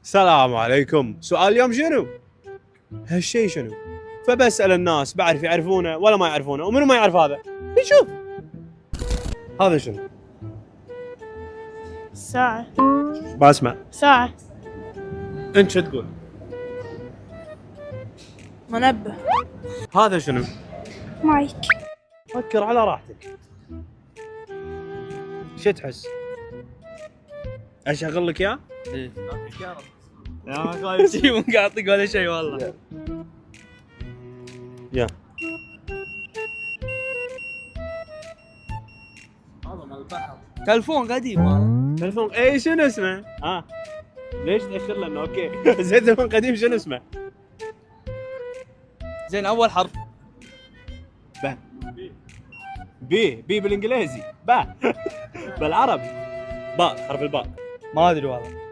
السلام عليكم. سؤال اليوم شنو؟ هالشيء شنو؟ فبسأل الناس بعرف يعرفونه ولا ما يعرفونه، ومنو ما يعرف هذا؟ نشوف. هذا شنو؟ ساعة. بسمع. ساعة. انت شو تقول؟ منبه. هذا شنو؟ مايك. فكر على راحتك. شو تحس؟ اشغل لك اياه؟ ايه يا قايل شيء مو قاعطيك ولا شيء والله. يا هذا مال البحر. تلفون قديم هذا. تلفون اي شنو اسمه؟ ليش تاخر لنا؟ اوكي زين تلفون قديم شنو اسمه؟ زين اول حرف. بي بالانجليزي، بالعربي باء، حرف الباء. ما ادري والله.